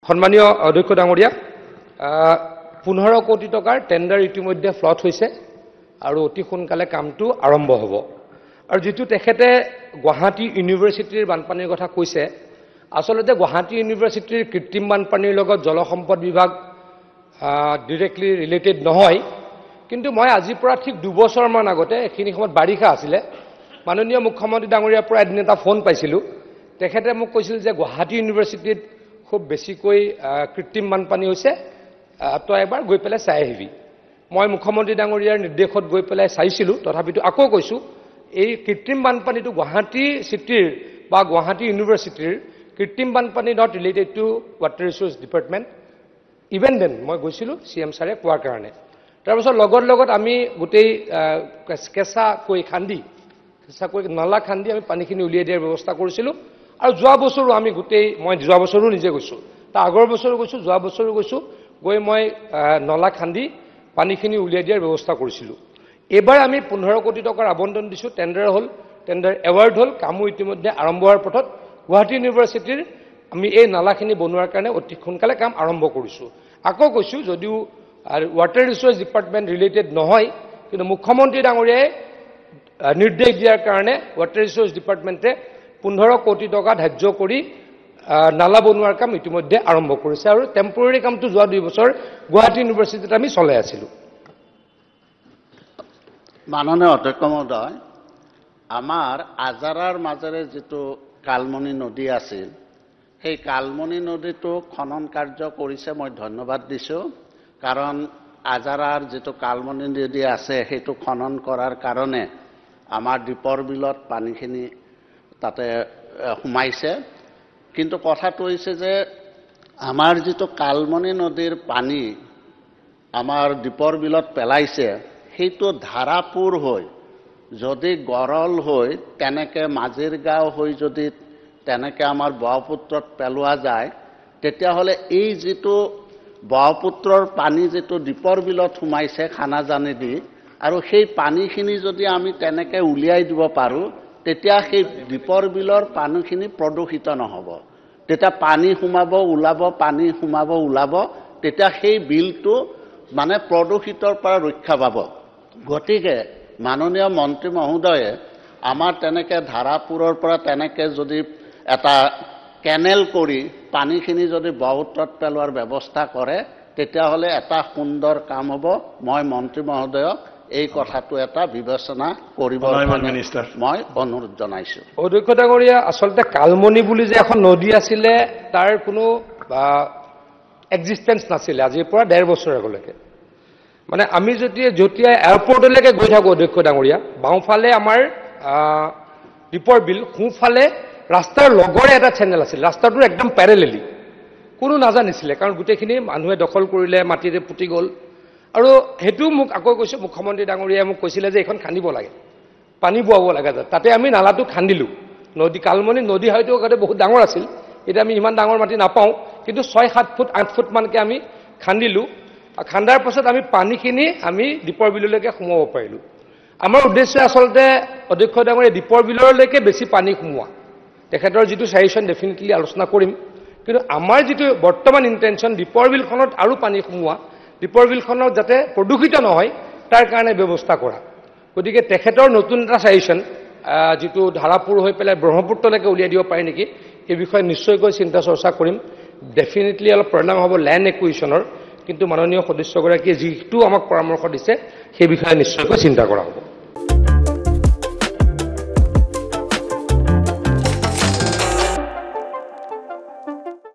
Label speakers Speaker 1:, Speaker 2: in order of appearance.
Speaker 1: সন্মানীয় অধ্যক্ষ ডাঙৰীয়া 15 কোটি টকাৰ টেন্ডাৰ ইতিমধ্যে ফ্লট হৈছে আৰু অতি সোনকালে কামটো আৰম্ভ হ'ব আৰু যেটো তেখেতে গুৱাহাটী ইউনিভাৰ্চিটিৰ বানপানীৰ কথা কৈছে আসলতে গুৱাহাটী ইউনিভাৰ্চিটিৰ কৃত্ৰিম বানপানীৰ লগত জলসম্পদ বিভাগ ডাইৰেক্টলি ৰিলেটেড নহয় কিন্তু মই আজিৰ পৰা ঠিক 2 বছৰমান আগতে এখিনি সময়ত বাৰিষা আছিল মাননীয় মুখ্যমন্ত্ৰী ডাঙৰীয়াৰ পৰা এদিন এটা ফোন পাইছিলো তেখেতে মোক কৈছিল যে গুৱাহাটী ইউনিভাৰ্চিটিত খুব বেছিকৈ কৃত্ৰিম বানপানী হৈছে তো এবাৰ গৈ পেলাই চাই আহিবি মই মুখ্যমন্ত্ৰী ডাঙৰীয়াৰ নিৰ্দেশত গৈ পেলাই চাইছিলো তথাপিতো আকৌ কৈছো এই কৃত্ৰিম বানপানীটো গুৱাহাটী সিটিৰ বা গুৱাহাটী ইউনিভাৰ্চিটিৰ কৃত্ৰিম বানপানী not related to water resource department even then মই গৈছিলো সিএম ছাৰে কোৱাৰ কাৰণে তাৰপিছত লগত আমি গোটেই কেঁচাকৈ নলা খান্দি আমি পানীখিনি উলিয়াই দিয়াৰ ব্যৱস্থা কৰিছিলো আৰু যোৱা বছৰো আমি গোটেই মই যোৱা বছৰো নিজে গৈছো তাৰ আগৰ বছৰো গৈছো যোৱা বছৰো গৈছো গৈ মই নলা খান্দি পানীখিনি উলিয়াই দিয়াৰ ব্যৱস্থা কৰিছিলো এবাৰ আমি 15 কোটি টকাৰ আবণ্টন দিছো টেন্ডাৰ এৱাৰ্ড হল কামো ইতিমধ্যে আৰম্ভ হোৱাৰ পথত গুৱাহাটী ইউনিভাৰ্চিটিৰ আমি এই নালাখিনি বনোৱাৰ কাৰণে অতি সোনকালে কাম আৰম্ভ কৰিছো আকৌ কৈছো যদিও ৱাটাৰ ৰিসোৰ্স ডিপাৰ্টমেন্ট ৰিলেটেড নহয় কিন্তু মুখ্যমন্ত্ৰী ডাঙৰীয়াই নিৰ্দেশ দিয়াৰ কাৰণে ৱাটাৰ ৰিসোৰ্স ডিপাৰ্টমেন্টে 15 কোটি টকা ধাৰ্য কৰি নালা বনোৱাৰ কাম ইতিমধ্যে আৰম্ভ কৰিছে আৰু টেম্পৰেৰী কামটো যোৱা 2 বছৰ গুৱাহাটী ইউনিভাৰ্চিটিত আমি চলাই আছিলো
Speaker 2: মাননীয় অধ্যক্ষ মহোদয় আমাৰ আজাৰাৰ মাজেৰে যেটো কালমণি নদী আছিল সেই কালমণি নদীটো খনন কাৰ্য কৰিছে মই ধন্যবাদ দিছো কাৰণ আজাৰাৰ যেটো কালমণি নদী আছে সেইটো খনন কৰাৰ কাৰণে আমাৰ দীপৰ বিলত পানীখিনি তাতে হুমাইছে কিন্তু কথাটো হৈছে যে আমাৰ যেটো কালমণি নদীৰ পানী আমাৰ দীপৰ বিলত পেলাইছে সেইটো ধাৰাপুৰ হৈ যদি গৰল হৈ তেনেকে মাজিৰ গাঁও হৈ যদি তেনেকে আমাৰ ব্ৰহ্মপুত্ৰত পেলোৱা যায় তেতিয়া হলে এই যেটো ব্ৰহ্মপুত্ৰৰ পানী যেটো দীপৰ বিলত হুমাইছে খানাজানেদি আৰু সেই পানীখিনি যদি আমি তেনেকে উলিয়াই দিব পাৰো তেতিয়া সেই দীপৰ বিলৰ পানীখিনি প্ৰদূষিত নহব তেতিয়া পানী হুমাব উলাব পানী হুমাব উলাব তেতিয়া সেই বিলটো মানে প্ৰদূষিতৰ পৰা ৰক্ষা পাব গতিকে মাননীয় মন্ত্ৰী মহোদয়ে আমাৰ তেনেকে ধাৰাপুৰৰ পৰা তেনেকে যদি এটা কেনেল কৰি পানীখিনি যদি ব্ৰহ্মপুত্ৰত পেলোৱাৰ ব্যৱস্থা কৰে তেতিয়া হলে এটা সুন্দৰ কাম হ'ব মই মন্ত্ৰী মহোদয়ক এই কথাটো এটা বিবেচনা কৰিব মই অনুৰোধ জনাইছো
Speaker 1: অধ্যক্ষ ডাঙৰীয়া আসলতে কালমণি বুলি যে এখন নদী আছিল তাৰ কোনো এক্সিস্টেন্স নাছিল আজিৰ পৰা 1.5 বছৰ আগলৈকে মানে আমি যেতিয়া এয়াৰপোৰ্টলৈকে গৈ থাকো অধ্যক্ষ ডাঙৰীয়া বাওঁফালে আমাৰ দীপৰ বিল সোঁফালে ৰাস্তাৰ লগৰে এটা চেনেল আছিল ৰাস্তাটোৰ একদম প্যাৰেলেলি কোনো নাজানিছিলে কাৰণ গোটেইখিনি মানুহে দখল কৰিলে মাটিৰে পুতি গল আৰু হেতু মোক আকৌ কৈছে মুখ্যমন্ত্ৰী ডাঙৰীয়াই মোক কৈছিলে যে এখন খান্দিব লাগে পানী বুৱাব লাগে তাতে আমি নালাটো খান্দিলো নদী কালমণি নদী হয়তো আগতে বহুত ডাঙৰ আছিল এটা আমি ইমান ডাঙৰ মাটি নাপাওঁ কিন্তু 6-7 ফুট 8 ফুট মানকে আমি খান্দিলো খান্দাৰ পাছত আমি পানীখিনি আমি দীপৰ বিললৈকে সোমাব পাৰিলো আমাৰ উদ্দেশ্য আসলতে অধ্যক্ষ ডাঙৰীয়া দীপৰ বিললৈকে বেছি পানী সোমোৱা তেখেতৰ যেটো সাজেশন ডেফিনেটলি আলোচনা কৰিম কিন্তু আমাৰ যেটো বৰ্তমান ইন্টেনশন দীপৰ বিলখনত আৰু পানী সোমোৱা দীপৰ বিলখনত যাতে প্ৰদূষিত নহয় তাৰ কাৰণে ব্যৱস্থা কৰা গতিকে তেখেতৰ নতুন এটা সাজেশন যেটো ধাৰাপুৰ হৈ পেলাই ব্ৰহ্মপুত্ৰলৈকে উলিয়াই দিব পাৰে নেকি এই বিষয়ে নিশ্চয়কৈ চিন্তা চৰ্চা কৰিম ডেফিনেটলি অলপ প্ৰব্লেম হ'ব ল্যান্ড একুইজিশনৰ কিন্তু মাননীয় সদস্যগৰাকীয়ে যেটো আমাক পৰামৰ্শ দিছে সেই বিষয়ে নিশ্চয়কৈ চিন্তা কৰা হ'ব